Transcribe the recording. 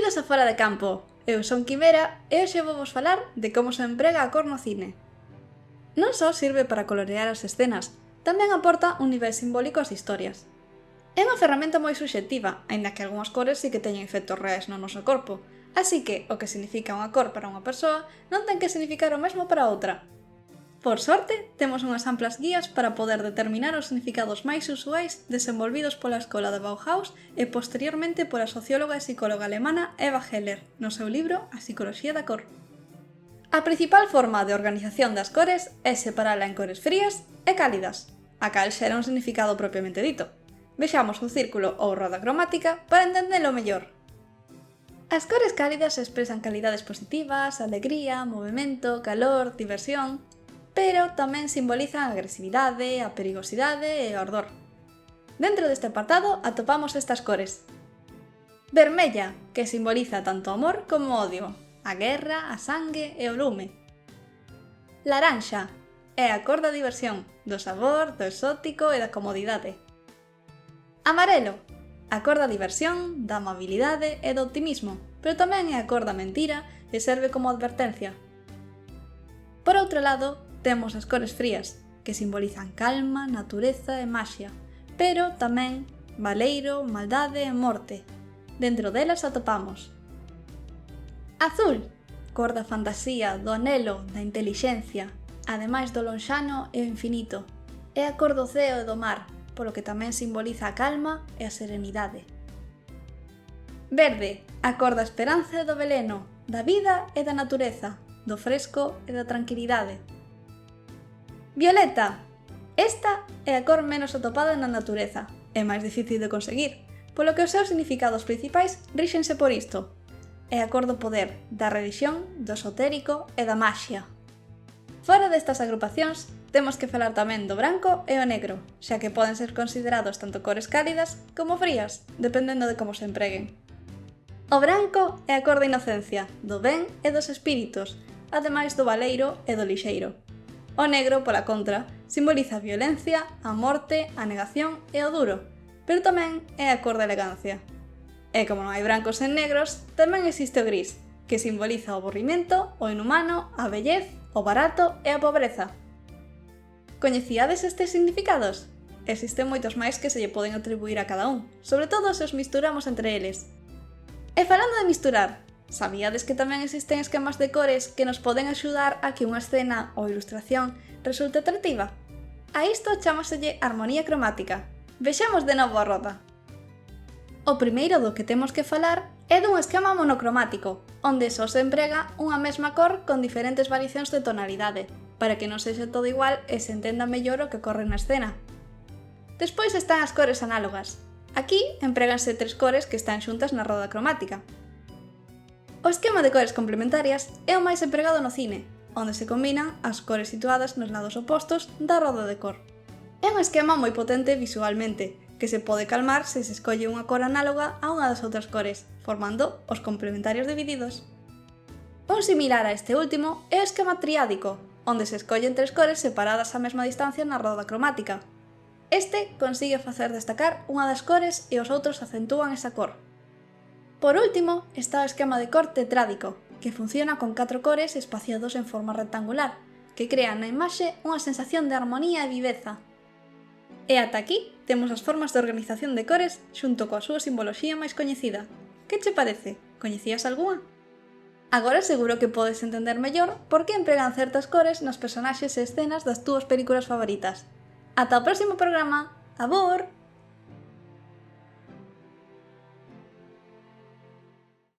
Benvidos a Fora de Campo! Eu son Quimera e hoxe vou vos falar de como se emprega a cor no cine. Non só sirve para colorear as escenas, tamén aporta un nivel simbólico ás historias. É unha ferramenta moi subxectiva, aínda que algunhas cores sí que teñen efectos reais no noso corpo, así que o que significa unha cor para unha persoa non ten que significar o mesmo para outra. Por sorte, temos unhas amplas guías para poder determinar os significados máis usuais desenvolvidos pola escola de Bauhaus e posteriormente pola socióloga e psicóloga alemana Eva Heller, no seu libro A psicoloxía da cor. A principal forma de organización das cores é separala en cores frías e cálidas, a cal xera un significado propiamente dito. Vexamos un círculo ou roda cromática para entendelo mellor. As cores cálidas expresan calidades positivas, alegría, movemento, calor, diversión, pero tamén simbolizan a agresividade, a perigosidade e o ardor. Dentro deste apartado atopamos estas cores. Vermella, que simboliza tanto o amor como o odio, a guerra, a sangue e o lume. Laranxa, é a cor da diversión, do sabor, do exótico e da comodidade. Amarelo, a cor da diversión, da amabilidade e do optimismo, pero tamén é a cor da mentira e serve como advertencia. Por outro lado, temos as cores frías, que simbolizan calma, natureza e maxia, pero tamén baleiro, maldade e morte. Dentro delas atopamos azul, cor da fantasía, do anelo, da intelixencia, ademais do lonxano e o infinito. É a cor do ceo e do mar, polo que tamén simboliza a calma e a serenidade. Verde, a cor da esperanza e do veleno, da vida e da natureza, do fresco e da tranquilidade. Violeta, esta é a cor menos atopada na natureza, é máis difícil de conseguir, polo que os seus significados principais ríxense por isto. É a cor do poder, da religión, do esotérico e da maxia. Fora destas agrupacións, temos que falar tamén do branco e o negro, xa que poden ser considerados tanto cores cálidas como frías, dependendo de como se empreguen. O branco é a cor da inocencia, do ben e dos espíritos, ademais do baleiro e do lixeiro. O negro, pola contra, simboliza a violencia, a morte, a negación e o duro, pero tamén é a cor da elegancia. E como non hai brancos en negros, tamén existe o gris, que simboliza o aburrimento, o inhumano, a vellez, o barato e a pobreza. Coñecíades estes significados? Existen moitos máis que se lle poden atribuir a cada un, sobre todo se os misturamos entre eles. E falando de misturar, sabíades que tamén existen esquemas de cores que nos poden axudar a que unha escena ou ilustración resulte atractiva? A isto chámaselle armonía cromática. Vexamos de novo a roda. O primeiro do que temos que falar é dun esquema monocromático, onde só se emprega unha mesma cor con diferentes variacións de tonalidade, para que non sexa todo igual e se entenda mellor o que ocorre na escena. Despois están as cores análogas. Aquí empréganse tres cores que están xuntas na roda cromática. O esquema de cores complementarias é o máis empregado no cine, onde se combinan as cores situadas nos lados opostos da roda de cor. É un esquema moi potente visualmente, que se pode calmar se se escolle unha cor análoga a unha das outras cores, formando os complementarios divididos. Un similar a este último é o esquema triádico, onde se escollen tres cores separadas a mesma distancia na roda cromática. Este consigue facer destacar unha das cores e os outros acentúan esa cor. Por último, está o esquema de cor tetrádico, que funciona con 4 cores espaciados en forma rectangular, que crean na imaxe unha sensación de armonía e viveza. E ata aquí temos as formas de organización de cores xunto coa súa simboloxía máis coñecida. Que che parece? Coñecías algunha? Agora seguro que podes entender mellor por que empregan certas cores nos personaxes e escenas das túas películas favoritas. Ata o próximo programa! Abur!